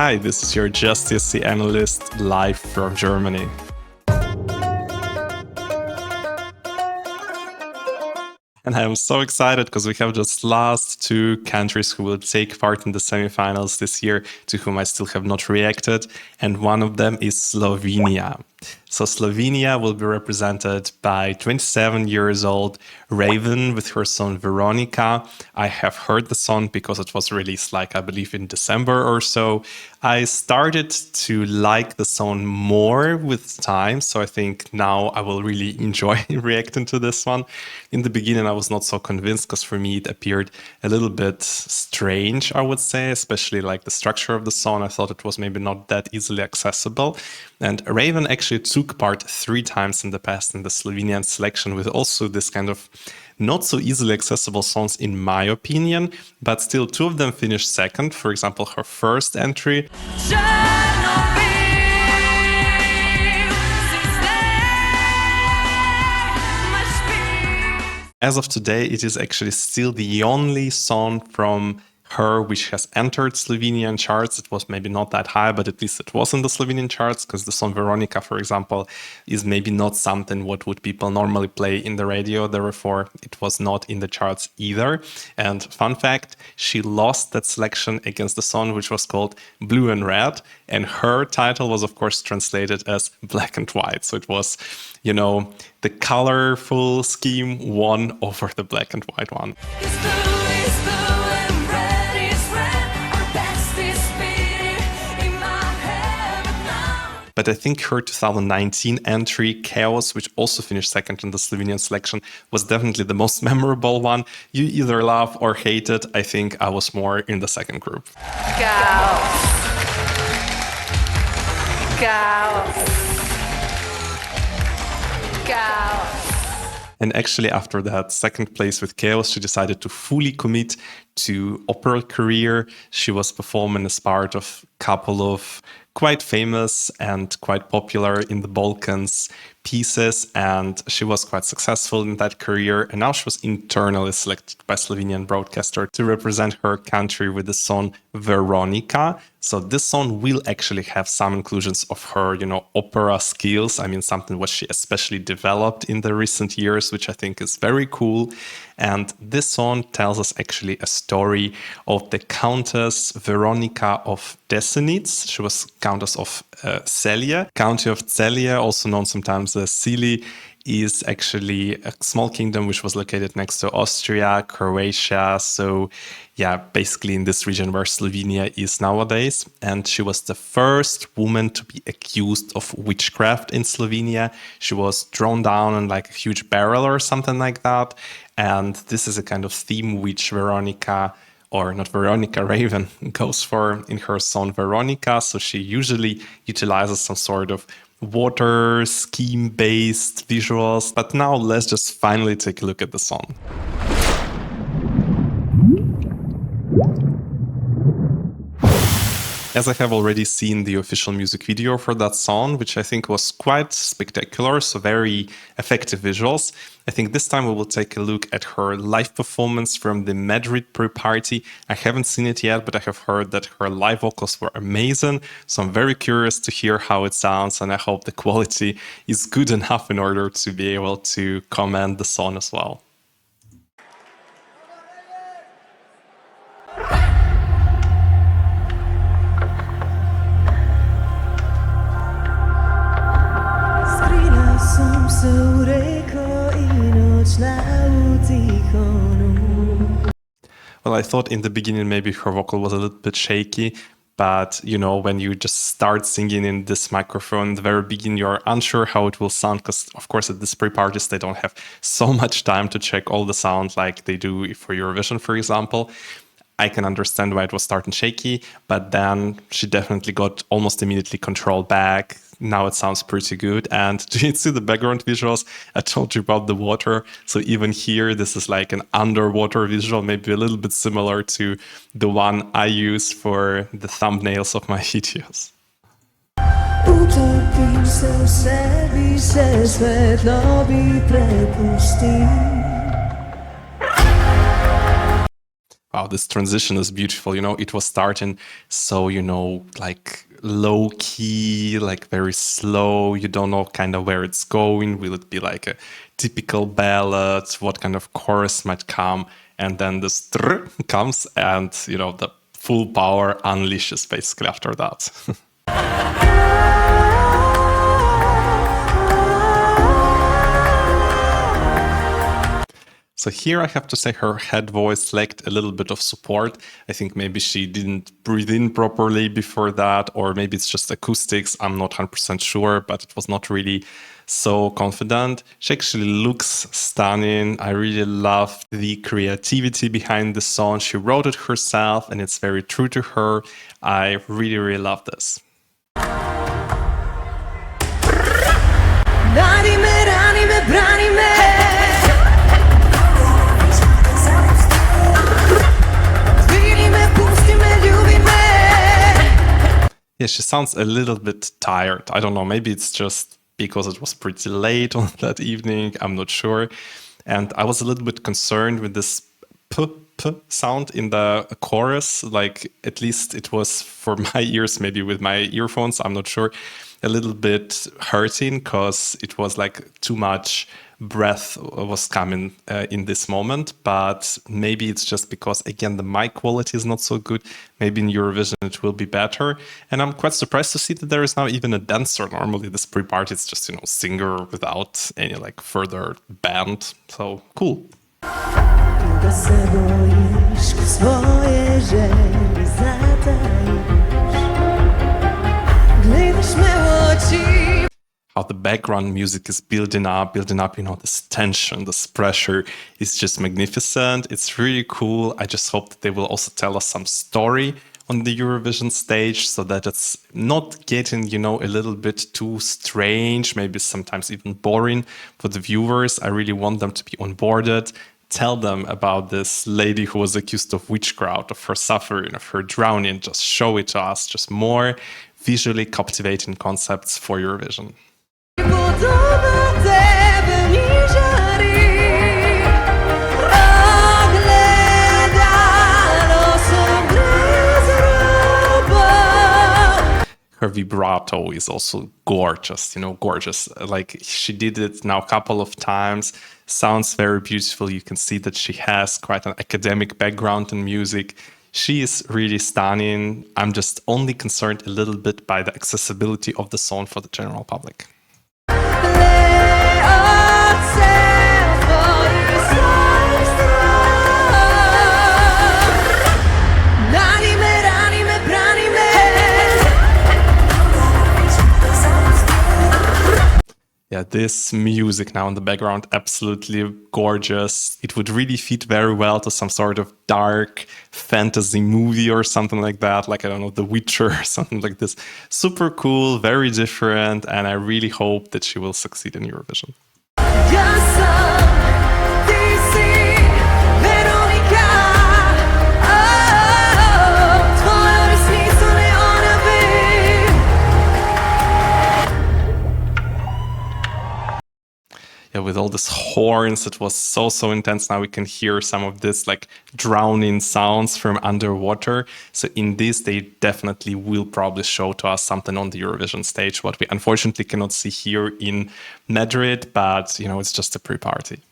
Hi, this is your Justice the Analyst live from Germany. And I am so excited because we have just last two countries who will take part in the semifinals this year, to whom I still have not reacted. And one of them is Slovenia. So Slovenia will be represented by 27 years old Raiven with her song Veronica. I have heard the song because it was released, like, I believe in December or so. I started to like the song more with time, so I think now I will really enjoy reacting to this one. In the beginning, I was not so convinced because for me it appeared a little bit strange, I would say, especially like the structure of the song. I thought it was maybe not that easily accessible. And Raiven actually took part 3 times in the past in the Slovenian selection with also this kind of not so easily accessible songs, in my opinion, but still 2 of them finished second. For example, her first entry. As of today, it is actually still the only song from her which has entered Slovenian charts. It was maybe not that high, but at least it was in the Slovenian charts, because the song Veronica, for example, is maybe not something what would people normally play in the radio. Therefore, it was not in the charts either. And fun fact, she lost that selection against the song which was called Blue and Red. And her title was, of course, translated as Black and White. So it was, you know, the colorful scheme won over the black and white one. But I think her 2019 entry, Chaos, which also finished second in the Slovenian selection, was definitely the most memorable one. You either love or hate it. I think I was more in the second group. Chaos. Chaos. Chaos. And actually, after that second place with Chaos, she decided to fully commit to opera career. She was performing as part of a couple of quite famous and quite popular in the Balkans pieces, and she was quite successful in that career. And now she was internally selected by Slovenian broadcaster to represent her country with the song Veronica. So this song will actually have some inclusions of her, you know, opera skills. I mean, something what she especially developed in the recent years, which I think is very cool. And this song tells us actually a story of the Countess Veronica of Desenitz. She was Countess of Celje. County of Celje, also known sometimes as Sili, is actually a small kingdom which was located next to Austria, Croatia. So yeah, basically in this region where Slovenia is nowadays. And she was the first woman to be accused of witchcraft in Slovenia. She was thrown down in like a huge barrel or something like that. And this is a kind of theme which Veronica, or not Veronica, Raiven goes for in her song Veronica. So she usually utilizes some sort of water scheme-based visuals. But now let's just finally take a look at the song. As I have already seen the official music video for that song, which I think was quite spectacular, so very effective visuals, I think this time we will take a look at her live performance from the Madrid pre-party. I haven't seen it yet, but I have heard that her live vocals were amazing, so I'm very curious to hear how it sounds, and I hope the quality is good enough in order to be able to comment the song as well. Well, I thought in the beginning maybe her vocal was a little bit shaky, but you know, when you just start singing in this microphone, the very beginning, you're unsure how it will sound, because of course at this pre-parties they don't have so much time to check all the sound like they do for Eurovision, for example. I can understand why it was starting shaky, but then she definitely got almost immediately control back. Now it sounds pretty good. And do you see the background visuals? I told you about the water. So even here, this is like an underwater visual, maybe a little bit similar to the one I use for the thumbnails of my videos. Wow, this transition is beautiful. It was starting so, like low key, like very slow. You don't know kind of where it's going. Will it be like a typical ballad? What kind of chorus might come? And then this comes and, the full power unleashes basically after that. So here I have to say her head voice lacked a little bit of support. I think maybe she didn't breathe in properly before that, or maybe it's just acoustics. I'm not 100% sure, but it was not really so confident. She actually looks stunning. I really love the creativity behind the song. She wrote it herself and it's very true to her. I really, really love this. Yeah, she sounds a little bit tired. I don't know, maybe it's just because it was pretty late on that evening. I'm not sure. And I was a little bit concerned with this p sound in the chorus. Like, at least it was for my ears, maybe with my earphones, I'm not sure, a little bit hurting because it was like too much breath was coming in this moment. But maybe it's just because, again, the mic quality is not so good. Maybe in Eurovision it will be better. And I'm quite surprised to see that there is now even a dancer. Normally this pre-party is just, singer without any like further band. So cool. How the background music is building up, this tension, this pressure is just magnificent. It's really cool. I just hope that they will also tell us some story on the Eurovision stage so that it's not getting, a little bit too strange, maybe sometimes even boring for the viewers. I really want them to be onboarded. Tell them about this lady who was accused of witchcraft, of her suffering, of her drowning. Just show it to us, just more visually captivating concepts for Eurovision. Her vibrato is also gorgeous, gorgeous. Like, she did it now a couple of times. Sounds very beautiful. You can see that she has quite an academic background in music. She is really stunning. I'm just only concerned a little bit by the accessibility of the song for the general public. Yeah, this music now in the background, absolutely gorgeous. It would really fit very well to some sort of dark fantasy movie or something like that. Like, I don't know, The Witcher or something like this. Super cool, very different. And I really hope that she will succeed in Eurovision. Yeah, with all these horns, it was so intense. Now we can hear some of this like drowning sounds from underwater. So in this, they definitely will probably show to us something on the Eurovision stage, what we unfortunately cannot see here in Madrid, but it's just a pre-party.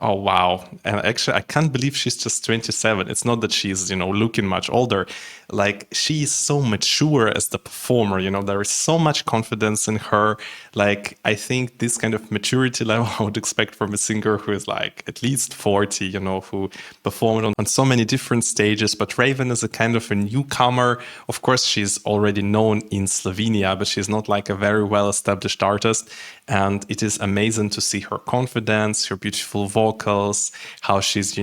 Oh, wow. And actually, I can't believe she's just 27. It's not that she's, looking much older. Like, she is so mature as the performer, there is so much confidence in her. Like, I think this kind of maturity level I would expect from a singer who is like at least 40, who performed on so many different stages. But Raiven is a kind of a newcomer. Of course, she's already known in Slovenia, but she's not like a very well-established artist. And it is amazing to see her confidence, her beautiful vocals, how she's,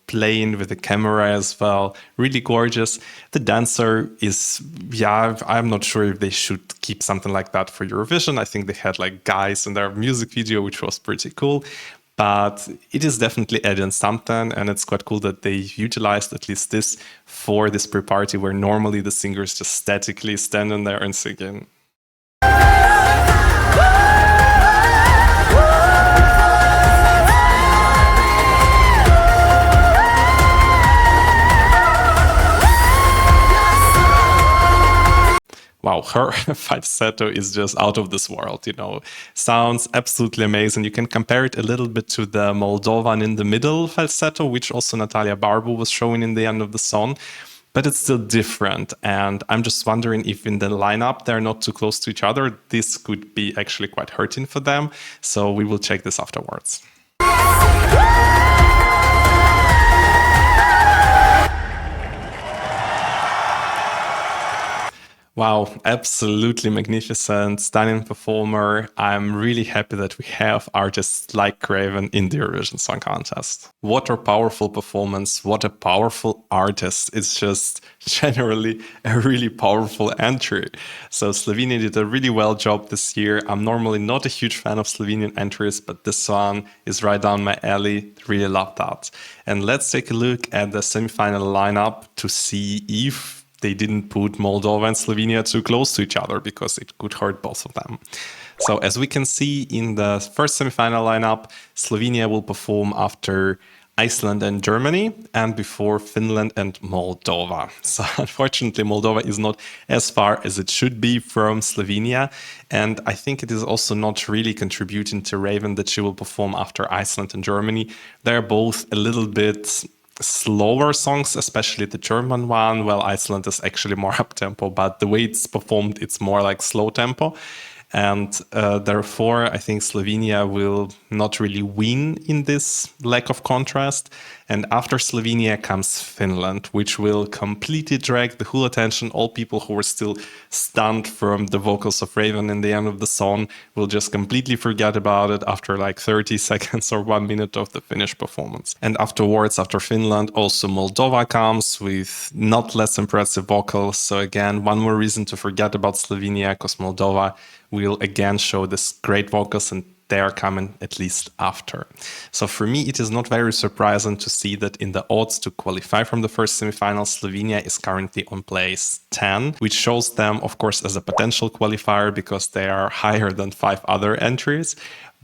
playing with the camera as well. Really gorgeous. The dancer is, I'm not sure if they should keep something like that for Eurovision. I think they had like guys in their music video, which was pretty cool. but it is definitely adding something, and it's quite cool that they utilized at least this for this pre-party where normally the singers just statically standing there and singing. Wow, her falsetto is just out of this world, Sounds absolutely amazing. You can compare it a little bit to the Moldovan in the middle falsetto, which also Natalia Barbu was showing in the end of the song. But it's still different. And I'm just wondering if in the lineup they're not too close to each other, this could be actually quite hurting for them. So we will check this afterwards. Wow, absolutely magnificent, stunning performer. I'm really happy that we have artists like Raiven in the Eurovision Song Contest. What a powerful performance, what a powerful artist. It's just generally a really powerful entry. So Slovenia did a really well job this year. I'm normally not a huge fan of Slovenian entries, but this one is right down my alley. Really love that. And let's take a look at the semi-final lineup to see if they didn't put Moldova and Slovenia too close to each other, because it could hurt both of them. So as we can see in the first semifinal lineup, Slovenia will perform after Iceland and Germany and before Finland and Moldova. So unfortunately, Moldova is not as far as it should be from Slovenia. And I think it is also not really contributing to Raiven that she will perform after Iceland and Germany. They're both a little bit slower songs, especially the German one. Well, Iceland is actually more up-tempo, but the way it's performed, it's more like slow tempo. And therefore, I think Slovenia will not really win in this lack of contrast. And after Slovenia comes Finland, which will completely drag the whole attention. All people who were still stunned from the vocals of Raiven in the end of the song will just completely forget about it after like 30 seconds or 1 minute of the Finnish performance. And afterwards, after Finland, also Moldova comes with not less impressive vocals. So again, one more reason to forget about Slovenia, because Moldova will again show this great vocals, and they are coming at least after. So for me, it is not very surprising to see that in the odds to qualify from the first semifinal, Slovenia is currently on place 10, which shows them, of course, as a potential qualifier because they are higher than 5 other entries.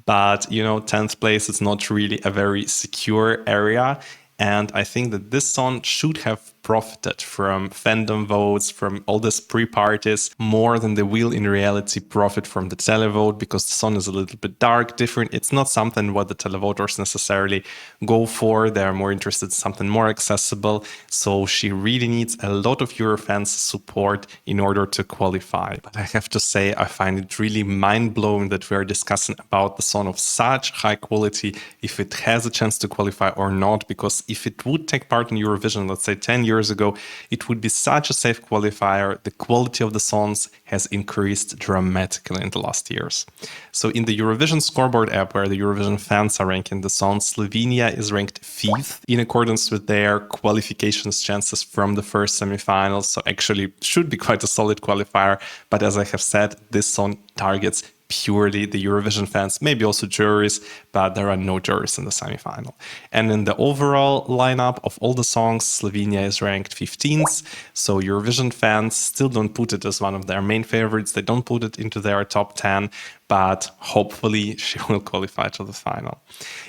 But, 10th place is not really a very secure area. And I think that this song should have profited from fandom votes, from all these pre-parties, more than they will in reality profit from the televote, because the song is a little bit dark, different. It's not something what the televoters necessarily go for. They're more interested in something more accessible. So she really needs a lot of Eurofans support in order to qualify. But I have to say, I find it really mind-blowing that we are discussing about the song of such high quality, if it has a chance to qualify or not, because if it would take part in Eurovision, let's say 10 years ago, it would be such a safe qualifier. The quality of the songs has increased dramatically in the last years. So in the Eurovision Scoreboard app, where the Eurovision fans are ranking the songs, Slovenia is ranked 5th in accordance with their qualifications chances from the first semifinals. So actually should be quite a solid qualifier. But as I have said, this song targets purely the Eurovision fans, maybe also juries, but there are no juries in the semifinal. And in the overall lineup of all the songs, Slovenia is ranked 15th. So Eurovision fans still don't put it as one of their main favorites. They don't put it into their top 10, but hopefully she will qualify to the final.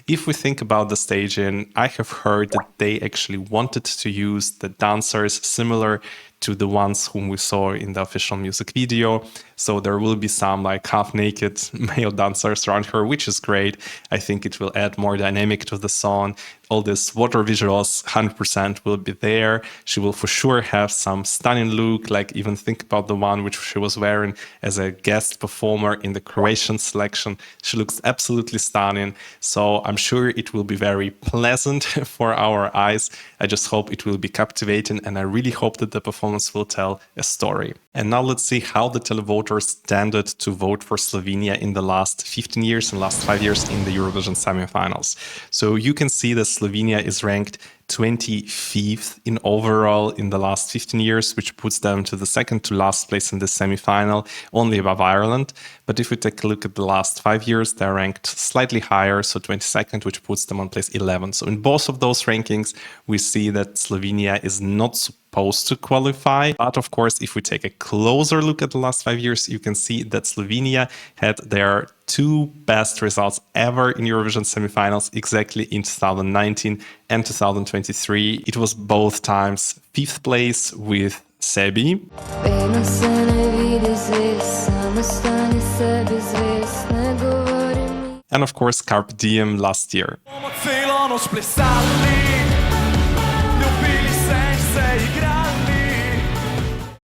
If we think about the staging, I have heard that they actually wanted to use the dancers similar to the ones whom we saw in the official music video. So there will be some like half-naked male dancers around her, which is great. I think it will add more dynamic to the song. All these water visuals, 100% will be there. She will for sure have some stunning look, like even think about the one which she was wearing as a guest performer in the Croatian selection. She looks absolutely stunning. So I'm sure it will be very pleasant for our eyes. I just hope it will be captivating, and I really hope that the performance will tell a story. And now let's see how the televoters tended to vote for Slovenia in the last 15 years and last 5 years in the Eurovision semifinals. So you can see that Slovenia is ranked 25th in overall in the last 15 years, which puts them to the second to last place in the semi-final, only above Ireland. But if we take a look at the last 5 years, they're ranked slightly higher, so 22nd, which puts them on place 11. So in both of those rankings, we see that Slovenia is not supposed to qualify. But of course, if we take a closer look at the last 5 years, you can see that Slovenia had their 2 best results ever in Eurovision semifinals, exactly in 2019 and 2023. It was both times 5th place with Sebi. And of course, Carpe Diem last year.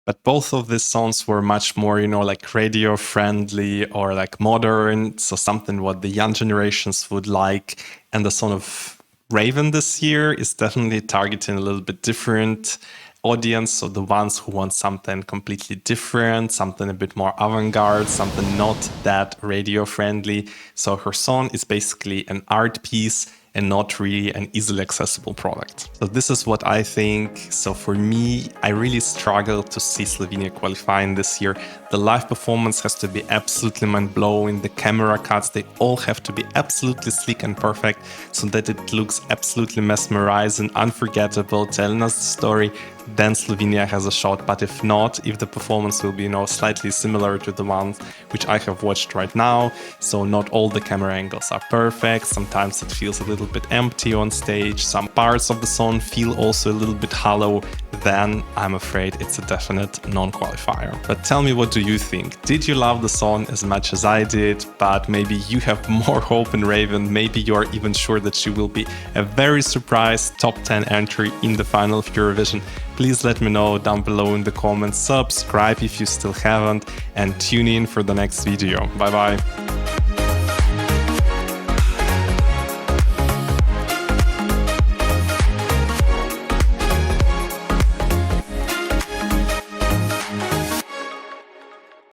But both of these songs were much more, like radio friendly or like modern. So something what the young generations would like. And the song of Raiven this year is definitely targeting a little bit different audience. So the ones who want something completely different, something a bit more avant-garde, something not that radio friendly. So her song is basically an art piece and not really an easily accessible product. So this is what I think. So for me, I really struggle to see Slovenia qualifying this year. The live performance has to be absolutely mind-blowing. The camera cuts, they all have to be absolutely sleek and perfect so that it looks absolutely mesmerizing, unforgettable, telling us the story. Then Slovenia has a shot. But if not, if the performance will be, slightly similar to the ones which I have watched right now, so not all the camera angles are perfect. Sometimes it feels a little bit empty on stage. Some parts of the song feel also a little bit hollow. Then I'm afraid it's a definite non-qualifier. But tell me, what do you think? Did you love the song as much as I did? But maybe you have more hope in Raiven. Maybe you're even sure that she will be a very surprise top 10 entry in the final of Eurovision. Please let me know down below in the comments. Subscribe if you still haven't, and tune in for the next video. Bye bye.